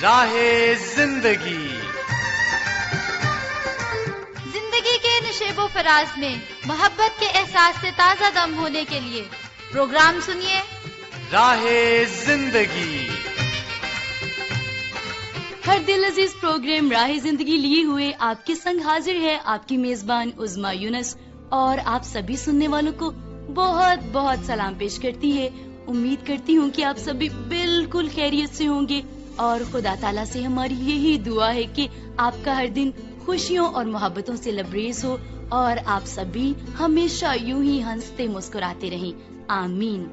راہ زندگی زندگی کے نشیب و فراز میں محبت کے احساس سے تازہ دم ہونے کے لیے پروگرام سنیے راہ زندگی۔ ہر دل عزیز پروگرام راہ زندگی لیے ہوئے آپ کے سنگ حاضر ہے آپ کی میزبان عظمیٰ یونس، اور آپ سبھی سننے والوں کو بہت بہت سلام پیش کرتی ہے۔ امید کرتی ہوں کہ آپ سبھی بالکل خیریت سے ہوں گے، اور خدا تعالیٰ سے ہماری یہی دعا ہے کہ آپ کا ہر دن خوشیوں اور محبتوں سے لبریز ہو، اور آپ سبھی ہمیشہ یوں ہی ہنستے مسکراتے رہیں، آمین۔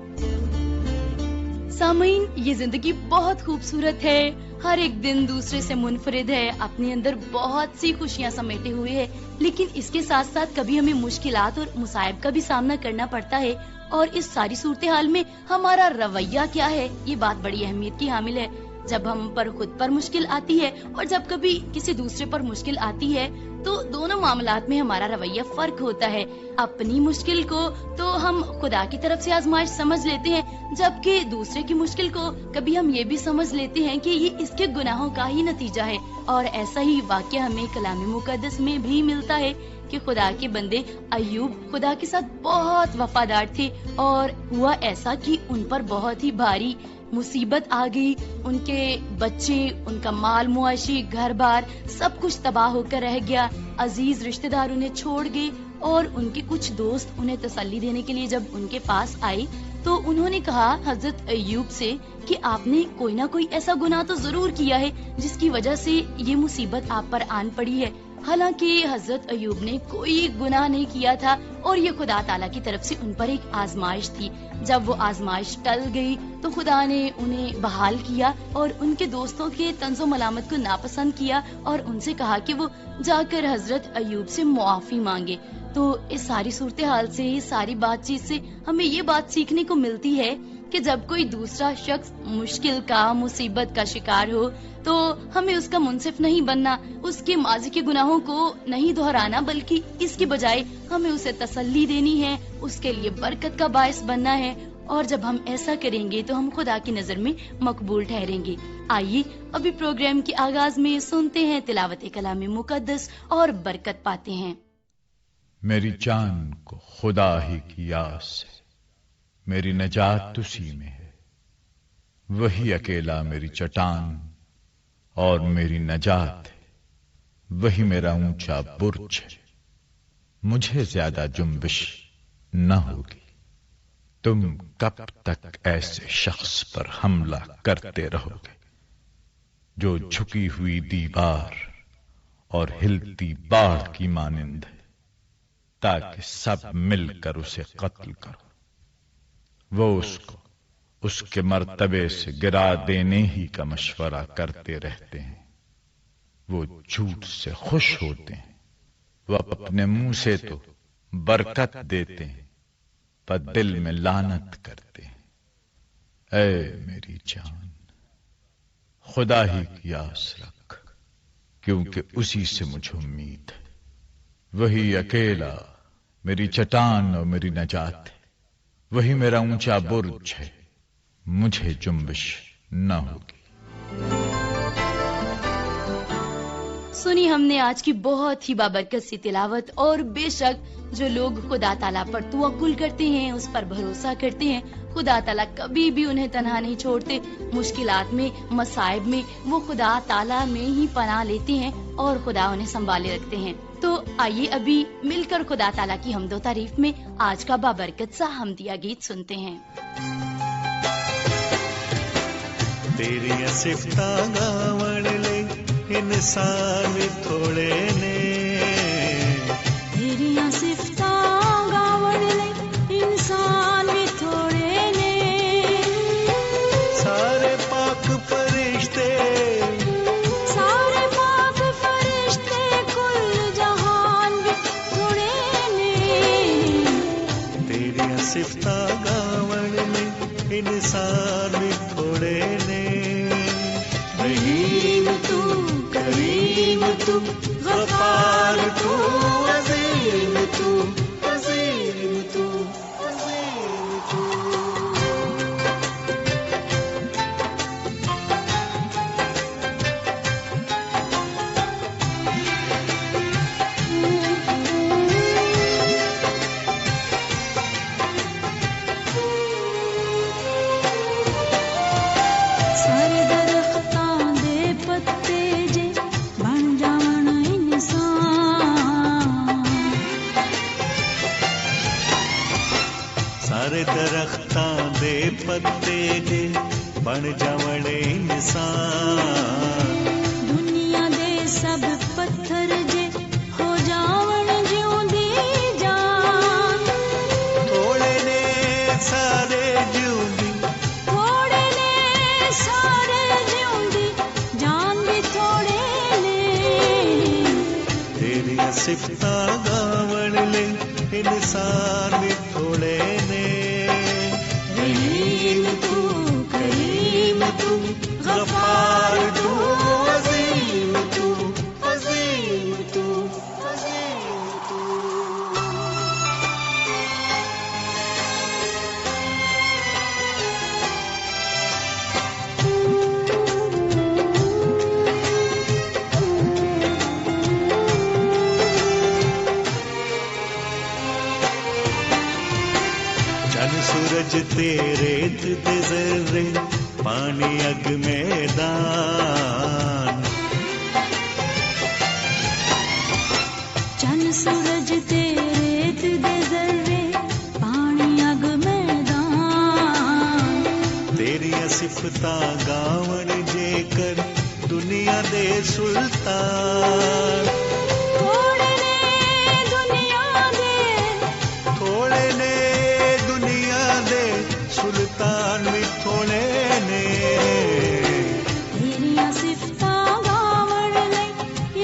سامعین، یہ زندگی بہت خوبصورت ہے، ہر ایک دن دوسرے سے منفرد ہے، اپنے اندر بہت سی خوشیاں سمیٹے ہوئے ہے، لیکن اس کے ساتھ ساتھ کبھی ہمیں مشکلات اور مصائب کا بھی سامنا کرنا پڑتا ہے، اور اس ساری صورتحال میں ہمارا رویہ کیا ہے، یہ بات بڑی اہمیت کی حامل ہے۔ جب ہم پر خود پر مشکل آتی ہے اور جب کبھی کسی دوسرے پر مشکل آتی ہے تو دونوں معاملات میں ہمارا رویہ فرق ہوتا ہے۔ اپنی مشکل کو تو ہم خدا کی طرف سے آزمائش سمجھ لیتے ہیں، جبکہ دوسرے کی مشکل کو کبھی ہم یہ بھی سمجھ لیتے ہیں کہ یہ اس کے گناہوں کا ہی نتیجہ ہے۔ اور ایسا ہی واقعہ ہمیں کلام مقدس میں بھی ملتا ہے کہ خدا کے بندے ایوب خدا کے ساتھ بہت وفادار تھے، اور ہوا ایسا کہ ان پر بہت ہی بھاری مصیبت آ گئی، ان کے بچے، ان کا مال معاشی، گھر بار سب کچھ تباہ ہو کر رہ گیا، عزیز رشتہ دار انہیں چھوڑ گئے، اور ان کے کچھ دوست انہیں تسلی دینے کے لیے جب ان کے پاس آئے تو انہوں نے کہا حضرت ایوب سے کہ آپ نے کوئی نہ کوئی ایسا گناہ تو ضرور کیا ہے جس کی وجہ سے یہ مصیبت آپ پر آن پڑی ہے۔ حالانکہ حضرت ایوب نے کوئی گناہ نہیں کیا تھا، اور یہ خدا تعالیٰ کی طرف سے ان پر ایک آزمائش تھی۔ جب وہ آزمائش ٹل گئی تو خدا نے انہیں بحال کیا، اور ان کے دوستوں کے طنز و ملامت کو ناپسند کیا، اور ان سے کہا کہ وہ جا کر حضرت ایوب سے معافی مانگے۔ تو اس ساری صورتحال سے، اس ساری بات چیت سے ہمیں یہ بات سیکھنے کو ملتی ہے کہ جب کوئی دوسرا شخص مشکل کا، مصیبت کا شکار ہو تو ہمیں اس کا منصف نہیں بننا، اس کے ماضی کے گناہوں کو نہیں دہرانا، بلکہ اس کی بجائے ہمیں اسے تسلی دینی ہے، اس کے لیے برکت کا باعث بننا ہے، اور جب ہم ایسا کریں گے تو ہم خدا کی نظر میں مقبول ٹھہریں گے۔ آئیے ابھی پروگرام کے آغاز میں سنتے ہیں تلاوت کلام مقدس اور برکت پاتے ہیں۔ میری جان کو خدا ہی کی آس ہے، میری نجات اسی میں ہے، وہی اکیلا میری چٹان اور میری نجات ہے، وہی میرا اونچا برج ہے، مجھے زیادہ جنبش نہ ہوگی۔ تم کب تک ایسے شخص پر حملہ کرتے رہو گے جو جھکی ہوئی دیوار اور ہلتی باڑھ کی مانند ہے، تاکہ سب مل کر اسے قتل کرو۔ وہ اس کو اس کے مرتبے سے گرا دینے ہی کا مشورہ کرتے رہتے ہیں، وہ جھوٹ سے خوش ہوتے ہیں، وہ اپنے منہ سے تو برکت دیتے ہیں پر دل میں لعنت کرتے ہیں۔ اے میری جان، خدا ہی کی آس رکھ، کیونکہ اسی سے مجھے امید ہے، وہی اکیلا میری چٹان اور میری نجات ہے، وہی میرا اونچا برج ہے، مجھے جنبش نہ ہوگی۔ سنی ہم نے آج کی بہت ہی بابرکت سی تلاوت، اور بے شک جو لوگ خدا تعالیٰ پر توکل کرتے ہیں، اس پر بھروسہ کرتے ہیں، خدا تعالیٰ کبھی بھی انہیں تنہا نہیں چھوڑتے۔ مشکلات میں، مصائب میں وہ خدا تعالیٰ میں ہی پناہ لیتے ہیں، اور خدا انہیں سنبھالے رکھتے ہیں۔ تو آئیے ابھی مل کر خدا تعالیٰ کی حمد و تعریف میں آج کا بابرکت سا حمدیہ گیت سنتے ہیں۔ تیری صفتاں گاون لے انسان تھوڑے نے، تیری صفتاں گاون لے انسان بھی تھوڑے نے، سارے پاک فرشتے، سارے پاک فرشتے کل جہان بھی تھوڑے نے، تیری صفتاں گاون لے انسان تھوڑے نے، رحیم تو، کریم تو، غفار تو، عظیم تو، عظیم تو، عظیم تو۔ درختاں دے پتے جے بن جاونے انسان دنیا دے سب پتھر جے ہو جاون جیوندی جان تھوڑے نے سارے جیوندی تھوڑے نے سارے جیوندی جان بھی تھوڑے نے تیری صفتاں گاون لے انسان بھی تھوڑے نے رحیم تو کریم تو غفار تو عظیم تو عظیم تو عظیم تو چن سورج تیرے دے ذرے پانی اگ میدان چن سورج تیرے دے ذرے پانی اگ میدان تیری صفتاں گاون جے کر دنیا دے سلطان تھوڑے نے دنیا دے تھوڑے نے دنیا دے سلطان بھی تھوڑے نے تیریاں صفتاں گاون لئی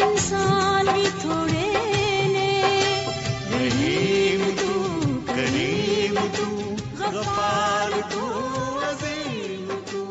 انسان بھی تھوڑے نے رحیم تو کریم تو غفار تو عظیم تو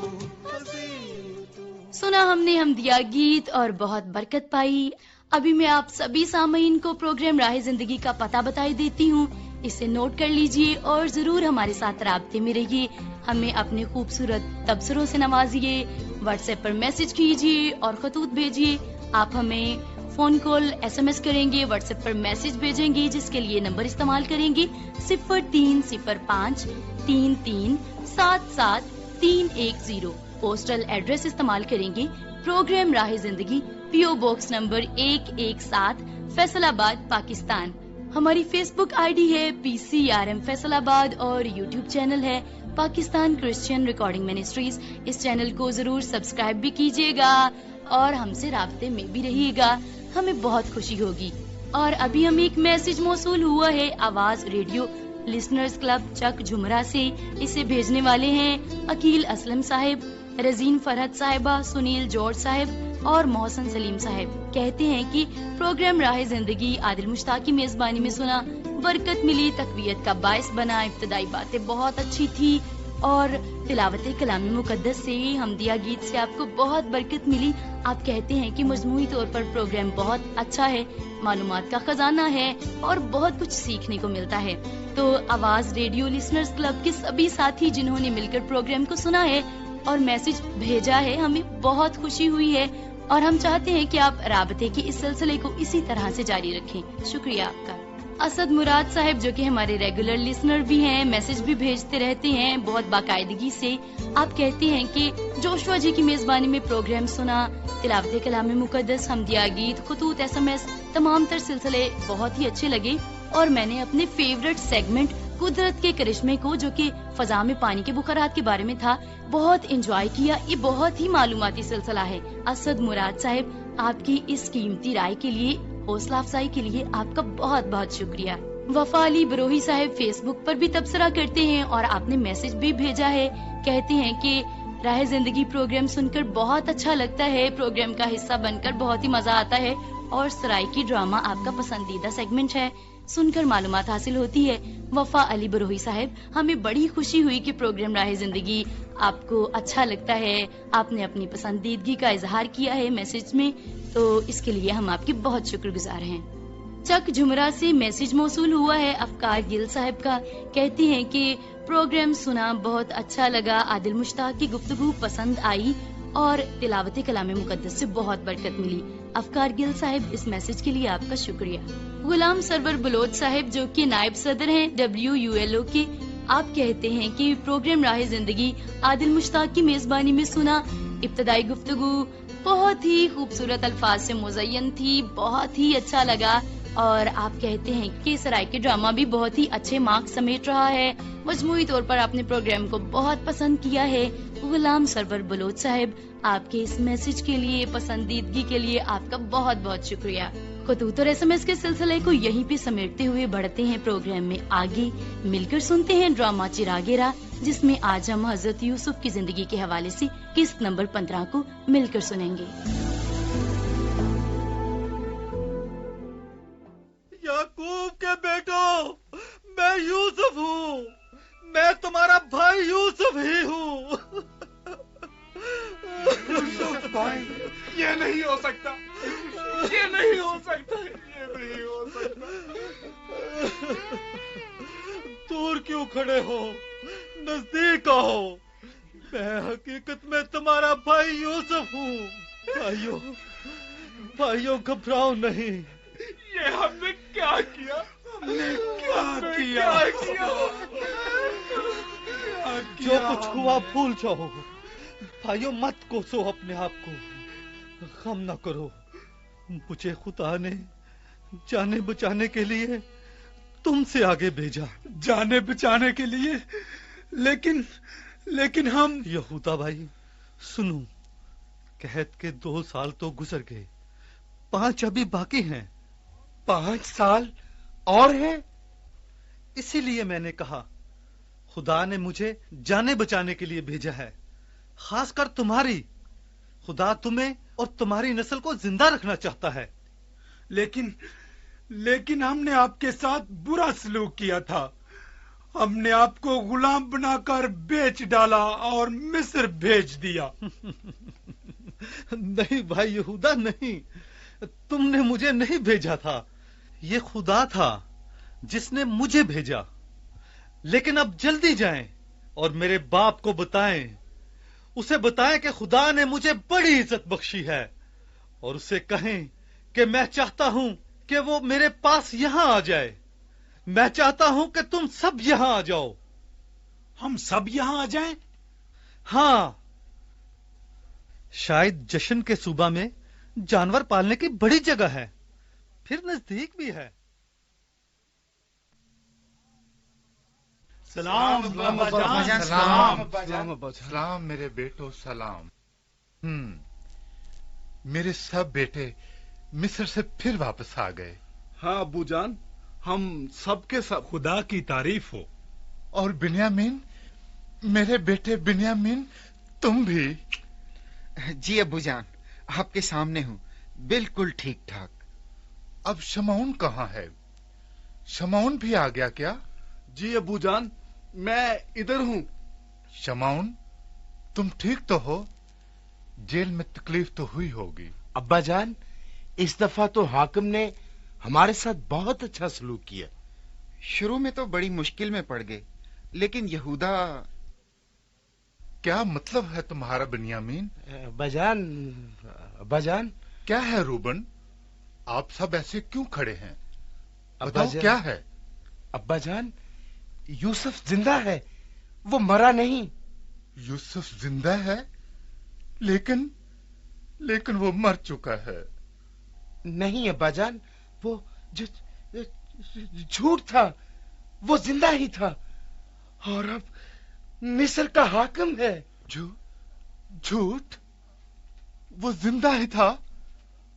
عظیم تو سنا ہم نے حمدیہ گیت اور بہت برکت پائی. ابھی میں آپ سبھی سامعین کو پروگرام راہ زندگی کا پتہ بتائی دیتی ہوں، اسے نوٹ کر لیجئے اور ضرور ہمارے ساتھ رابطے میں رہیے. ہمیں اپنے خوبصورت تبصروں سے نوازیے، واٹس ایپ پر میسج کیجئے اور خطوط بھیجئے. آپ ہمیں phone call S M S کریں گے، واٹس ایپ پر میسج بھیجیں گے، جس کے لیے نمبر استعمال کریں گے 0305377310. پوسٹل ایڈریس استعمال کریں گے پروگرام راہ زندگی، پی او باکس نمبر 117 فیصل آباد پاکستان. ہماری فیس بک آئی ڈی ہے PCRM فیصل آباد اور یوٹیوب چینل ہے پاکستان کرسچین ریکارڈنگ منسٹریز. اس چینل کو ضرور سبسکرائب بھی کیجیے گا اور ہم سے رابطے میں بھی رہیے گا، ہمیں بہت خوشی ہوگی. اور ابھی ہمیں ایک میسج موصول ہوا ہے آواز ریڈیو لسنرز کلب چک جھمرا سے. اسے بھیجنے والے ہیں عقیل اسلم صاحب، رزین فرحت صاحبہ، سنیل جارج صاحب اور محسن سلیم صاحب. کہتے ہیں کہ پروگرام راہ زندگی عادل مشتاق کی میزبانی میں سنا، برکت ملی، تقویت کا باعث بنا، ابتدائی باتیں بہت اچھی تھی اور تلاوت کلام مقدس سے حمدیہ گیت سے آپ کو بہت برکت ملی. آپ کہتے ہیں کہ مجموعی طور پر پروگرام بہت اچھا ہے، معلومات کا خزانہ ہے اور بہت کچھ سیکھنے کو ملتا ہے. تو آواز ریڈیو لسنرز کلب کے سبھی ساتھی جنہوں نے مل کر پروگرام کو سنا ہے اور میسج بھیجا ہے، ہمیں بہت خوشی ہوئی ہے اور ہم چاہتے ہیں کہ آپ رابطے کے اس سلسلے کو اسی طرح سے جاری رکھیں. شکریہ آپ کا. اسد مراد صاحب جو کہ ہمارے ریگولر لسنر بھی ہیں، میسج بھی بھیجتے رہتے ہیں بہت باقاعدگی سے. آپ کہتے ہیں کہ جوشوا جی کی میزبانی میں پروگرام سنا، تلاوت کلام مقدس، حمدیہ گیت، خطوط SMS، تمام تر سلسلے بہت ہی اچھے لگے اور میں نے اپنے فیورٹ سیگمنٹ قدرت کے کرشمے کو، جو کہ فضا میں پانی کے بخارات کے بارے میں تھا، بہت انجوائے کیا. یہ بہت ہی معلوماتی سلسلہ ہے. اسد مراد صاحب، آپ کی اس قیمتی رائے کے لیے، حوصلہ افزائی کے لیے آپ کا بہت بہت شکریہ. وفا علی بروہی صاحب فیس بک پر بھی تبصرہ کرتے ہیں اور آپ نے میسج بھی بھیجا ہے. کہتے ہیں کہ راہ زندگی پروگرام سن کر بہت اچھا لگتا ہے، پروگرام کا حصہ بن کر بہت ہی مزہ آتا ہے اور سرائکی ڈرامہ آپ کا پسندیدہ سیگمنٹ ہے، سن کر معلومات حاصل ہوتی ہے. وفا علی بروہی صاحب، ہمیں بڑی خوشی ہوئی کہ پروگرام راہ زندگی آپ کو اچھا لگتا ہے، آپ نے اپنی پسندیدگی کا اظہار کیا ہے میسج میں، تو اس کے لیے ہم آپ کے بہت شکر گزار ہیں. چک جھمرا سے میسج موصول ہوا ہے افکار گل صاحب کا. کہتے ہیں کہ پروگرام سنا، بہت اچھا لگا، عادل مشتاق کی گفتگو پسند آئی اور تلاوت کلام مقدس سے بہت برکت ملی. افکار گل صاحب، اس میسج کے لیے آپ کا شکریہ. غلام سرور بلوچ صاحب جو کہ نائب صدر ہیں WULO کے، آپ کہتے ہیں کہ پروگرام راہ زندگی عادل مشتاق کی میزبانی میں سنا، ابتدائی گفتگو بہت ہی خوبصورت الفاظ سے مزین تھی، بہت ہی اچھا لگا. اور آپ کہتے ہیں کہ سرائے کے ڈرامہ بھی بہت ہی اچھے مارکس سمیٹ رہا ہے. مجموعی طور پر آپ نے پروگرام کو بہت پسند کیا ہے. غلام سرور بلوچ صاحب، آپ کے اس میسج کے لیے، پسندیدگی کے لیے آپ کا بہت بہت شکریہ. خطوط اور SMS کے سلسلے کو یہیں پہ سمیٹتے ہوئے بڑھتے ہیں پروگرام میں آگے. مل کر سنتے ہیں ڈرامہ چراغ راہ، جس میں آج ہم حضرت یوسف کی زندگی کے حوالے سے قسط نمبر 15 کو مل کر سنیں گے. یعقوب کے بیٹو، میں یوسف ہوں، میں تمہارا بھائی یوسف ہی ہوں. یوسف بھائی، یہ نہیں ہو سکتا، یہ نہیں ہو سکتا، یہ نہیں ہو سکتا. دور کیوں کھڑے ہو؟ نزدیک آؤ. میں حقیقت میں تمہارا بھائی یوسف ہوں. بھائیوں گھبراؤ نہیں. یہ ہم نے کیا کیا؟ ہم نے کیا کیا؟ جو کچھ ہوا بھول جاؤ. بھائیوں مت کوسو اپنے آپ کو، غم نہ کرو. مجھے خدا نے جانے بچانے کے لیے تم سے آگے بھیجا. جانے بچانے کے لیے؟ لیکن ہم... یہودا بھائی سنو، قحط کے 2 سال تو گزر گئے، 5 ابھی باقی ہیں. 5 سال اور ہیں؟ اسی لیے میں نے کہا خدا نے مجھے جانے بچانے کے لیے بھیجا ہے، خاص کر تمہاری. خدا تمہیں اور تمہاری نسل کو زندہ رکھنا چاہتا ہے. لیکن ہم نے آپ کے ساتھ برا سلوک کیا تھا. ہم نے آپ کو غلام بنا کر بیچ ڈالا اور مصر بھیج دیا. نہیں بھائی یہودا، نہیں، تم نے مجھے نہیں بھیجا تھا. یہ خدا تھا جس نے مجھے بھیجا. لیکن اب جلدی جائیں اور میرے باپ کو بتائیں، اسے بتائیں کہ خدا نے مجھے بڑی عزت بخشی ہے، اور اسے کہیں کہ میں چاہتا ہوں کہ وہ میرے پاس یہاں آ جائے. میں چاہتا ہوں کہ تم سب یہاں آ جاؤ. ہم سب یہاں آ جائیں؟ ہاں، شاید جشن کے صوبہ میں جانور پالنے کی بڑی جگہ ہے، پھر نزدیک بھی ہے. سلام سلام میرے بیٹو، سلام. میرے سب بیٹے مصر سے پھر واپس آ گئے. ہاں ابو جان، ہم سب کے سب. خدا کی تعریف ہو. اور بنیامین، میرے بیٹے بنیامین، تم بھی؟ جی ابو جان، آپ کے سامنے ہوں، بالکل ٹھیک ٹھاک. اب شمعون کہاں ہے؟ شمعون بھی آ گیا کیا؟ جی ابو جان، میں ادھر ہوں. شمعون، تم ٹھیک تو ہو؟ جیل میں تکلیف تو ہوئی ہوگی. ابا جان، اس دفعہ تو حاکم نے ہمارے ساتھ بہت اچھا سلوک کیا. شروع میں تو بڑی مشکل میں پڑ گئے، لیکن یہودا... کیا مطلب ہے تمہارا بنیامین؟ ابا جان کیا ہے روبن؟ آپ سب ایسے کیوں کھڑے ہیں؟ ابا بتاؤ جان، کیا ہے؟ ابا جان، یوسف زندہ ہے، وہ مرا نہیں. یوسف زندہ ہے؟ لیکن وہ مر چکا ہے. نہیں ابا جان، وہ جھوٹ تھا، وہ زندہ ہی تھا، اور اب مصر کا حاکم ہے. جھوٹ؟ وہ زندہ ہی تھا،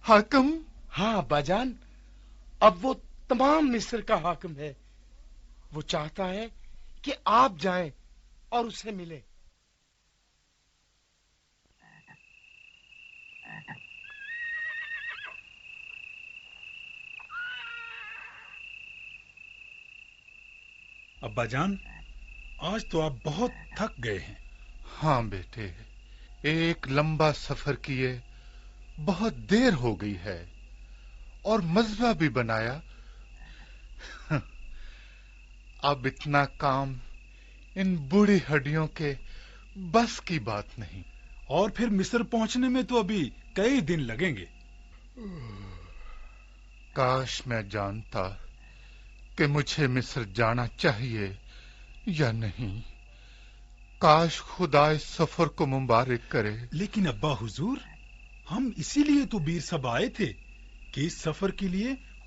حاکم؟ ہاں ابا جان، اب وہ تمام مصر کا حاکم ہے. وہ چاہتا ہے کہ آپ جائیں اور اسے ملیں. ابا جان، آج تو آپ بہت تھک گئے ہیں. ہاں بیٹے، ایک لمبا سفر کیے بہت دیر ہو گئی ہے، اور مزبہ بھی بنایا. اب اتنا کام ان بوڑھی ہڈیوں کے بس کی بات نہیں. اور پھر مصر پہنچنے میں تو ابھی کئی دن لگیں گے. کاش میں جانتا کہ مجھے مصر جانا چاہیے یا نہیں. کاش خدا اس سفر کو مبارک کرے. لیکن ابا حضور، ہم اسی لیے تو بیر صاحب آئے تھے کہ اس سفر کے لیے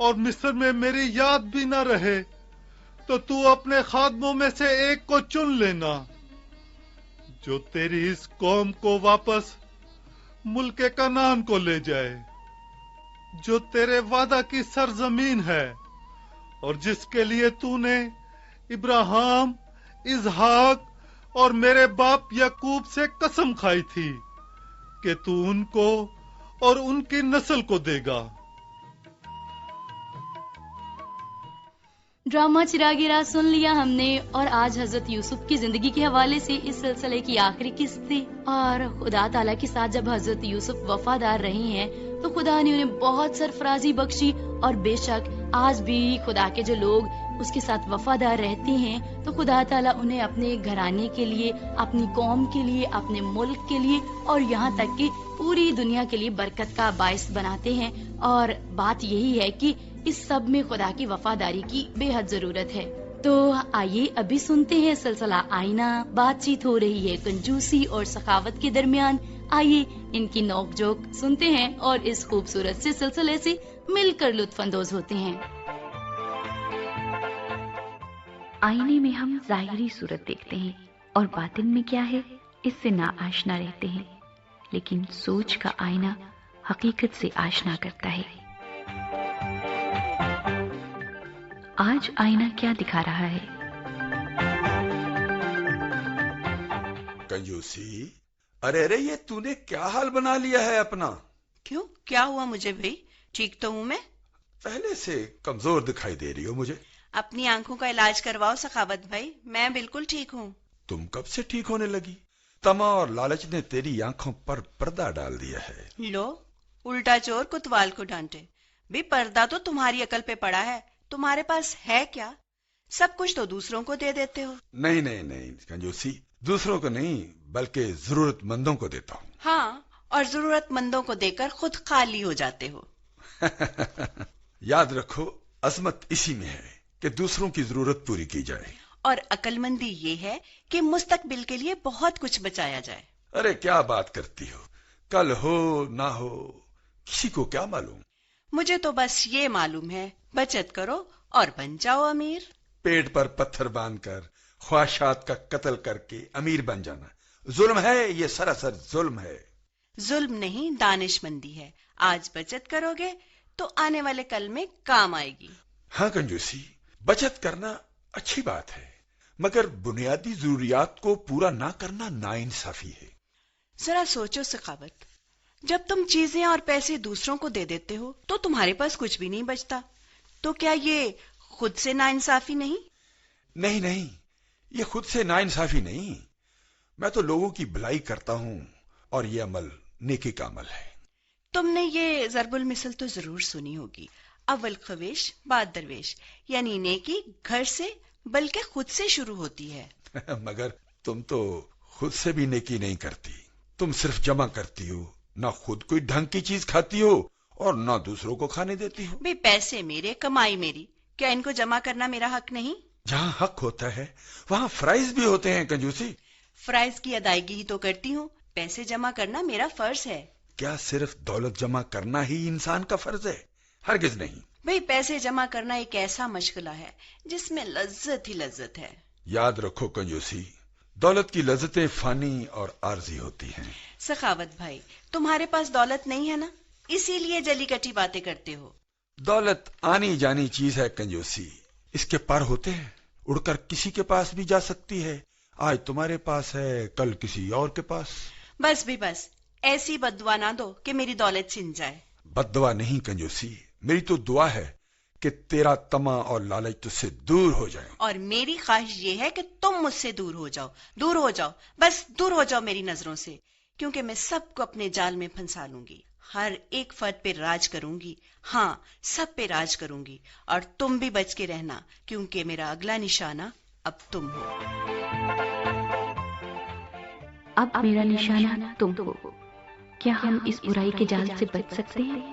اور مصر میں میری یاد بھی نہ رہے تو تو اپنے خادموں میں سے ایک کو چن لینا جو تیری اس قوم کو واپس ملک کنعان کو لے جائے، جو تیرے وعدہ کی سرزمین ہے اور جس کے لیے تو نے ابراہیم، اسحاق اور میرے باپ یعقوب سے قسم کھائی تھی کہ تو ان کو اور ان کی نسل کو دے گا۔ ڈرامہ چراغ راہ سن لیا ہم نے، اور آج حضرت یوسف کی زندگی کے حوالے سے اس سلسلے کی آخری قسط تھی۔ اور خدا تعالیٰ کے ساتھ جب حضرت یوسف وفادار رہے ہیں تو خدا نے انہیں بہت سرفرازی بخشی، اور بے شک آج بھی خدا کے جو لوگ اس کے ساتھ وفادار رہتے ہیں تو خدا تعالیٰ انہیں اپنے گھرانے کے لیے، اپنی قوم کے لیے، اپنے ملک کے لیے اور یہاں تک کہ پوری دنیا کے لیے برکت کا باعث بناتے ہیں۔ اور بات یہی ہے کہ اس سب میں خدا کی وفاداری کی بے حد ضرورت ہے۔ تو آئیے ابھی سنتے ہیں سلسلہ آئینہ۔ بات چیت ہو رہی ہے کنجوسی اور سخاوت کے درمیان۔ آئیے ان کی نوک جھوک سنتے ہیں اور اس خوبصورت سے سلسلے سے مل کر لطف اندوز ہوتے ہیں۔ آئینے میں ہم ظاہری صورت دیکھتے ہیں اور باطن میں کیا ہے اس سے نا آشنا رہتے ہیں، لیکن سوچ کا آئینہ حقیقت سے آشنا کرتا ہے۔ آج آئینہ کیا دکھا رہا ہے؟ کنجوسی، ارے یہ تو نے کیا حال بنا لیا ہے اپنا؟ کیوں، کیا ہوا مجھے بھائی؟ ٹھیک تو ہوں میں۔ پہلے سے کمزور دکھائی دے رہی ہو مجھے۔ اپنی آنکھوں کا علاج کرواؤ سخاوت بھائی، میں بالکل ٹھیک ہوں۔ تم کب سے ٹھیک ہونے لگی؟ طمع اور لالچ نے تیری آنکھوں پر پردہ ڈال دیا ہے۔ لو، الٹا چور کوتوال کو ڈانٹے۔ بھی پردہ تو تمہاری عقل پہ پڑا ہے، تمہارے پاس ہے کیا؟ سب کچھ تو دوسروں کو دے دیتے ہو۔ نہیں کنجوسی، دوسروں کو نہیں بلکہ ضرورت مندوں کو دیتا ہوں۔ ہاں، اور ضرورت مندوں کو دے کر خود خالی ہو جاتے ہو۔ یاد رکھو، عظمت اسی میں ہے کہ دوسروں کی ضرورت پوری کی جائے، اور عقل مندی یہ ہے کہ مستقبل کے لیے بہت کچھ بچایا جائے۔ ارے کیا بات کرتی ہو، کل ہو نہ ہو کسی کو کیا معلوم۔ مجھے تو بس یہ معلوم ہے، بچت کرو اور بن جاؤ امیر۔ پیٹ پر پتھر باندھ کر خواہشات کا قتل کر کے امیر بن جانا ظلم ہے، یہ سراسر ظلم ہے۔ ظلم نہیں، دانش مندی ہے۔ آج بچت کرو گے تو آنے والے کل میں کام آئے گی۔ ہاں کنجوسی، بچت کرنا اچھی بات ہے، مگر بنیادی ضروریات کو پورا نہ کرنا ناانصافی ہے۔ ذرا سوچو سخاوت، جب تم چیزیں اور پیسے دوسروں کو دے دیتے ہو تو تمہارے پاس کچھ بھی نہیں بچتا، تو کیا یہ خود سے ناانصافی نہیں؟ نہیں، یہ خود سے ناانصافی نہیں، میں تو لوگوں کی بھلائی کرتا ہوں اور یہ عمل نیکی کا عمل ہے۔ تم نے یہ ضرب المثل تو ضرور سنی ہوگی، اول خویش بعد درویش، یعنی نیکی گھر سے بلکہ خود سے شروع ہوتی ہے۔ مگر تم تو خود سے بھی نیکی نہیں کرتی، تم صرف جمع کرتی ہو، نہ خود کوئی ڈھنگ کی چیز کھاتی ہو اور نہ دوسروں کو کھانے دیتی ہو۔ بھئی پیسے میرے، کمائی میری، کیا ان کو جمع کرنا میرا حق نہیں؟ جہاں حق ہوتا ہے وہاں فرائض بھی ہوتے ہیں کنجوسی۔ فرائض کی ادائیگی ہی تو کرتی ہوں، پیسے جمع کرنا میرا فرض ہے۔ کیا صرف دولت جمع کرنا ہی انسان کا فرض ہے؟ ہرگز نہیں۔ بھئی پیسے جمع کرنا ایک ایسا مشغلہ ہے جس میں لذت ہی لذت ہے۔ یاد رکھو کنجوسی، دولت کی لذتیں فانی اور عارضی ہوتی ہیں۔ سخاوت بھائی، تمہارے پاس دولت نہیں ہے نا، اسی لیے جلی کٹی باتیں کرتے ہو۔ دولت آنی جانی چیز ہے کنجوسی، اس کے پر ہوتے ہیں، اڑ کر کسی کے پاس بھی جا سکتی ہے۔ آج تمہارے پاس ہے، کل کسی اور کے پاس۔ بس بھی بس، ایسی بددعا نہ دو کہ میری دولت چھن جائے۔ بددعا نہیں کنجوسی، میری تو دعا ہے کہ تیرا طمع اور لالچ تجھ سے دور ہو جائے۔ اور میری خواہش یہ ہے کہ تم مجھ سے دور ہو جاؤ، بس دور ہو جاؤ میری نظروں سے، کیونکہ میں سب کو اپنے جال میں پھنسا لوں گی، ہر ایک فرد پہ راج کروں گی، ہاں سب پہ راج کروں گی، اور تم بھی بچ کے رہنا، کیونکہ میرا اگلا نشانہ اب تم ہو۔ اب میرا نشانہ تم ہو، کیا ہم اس برائی کے جال سے بچ سکتے ہیں؟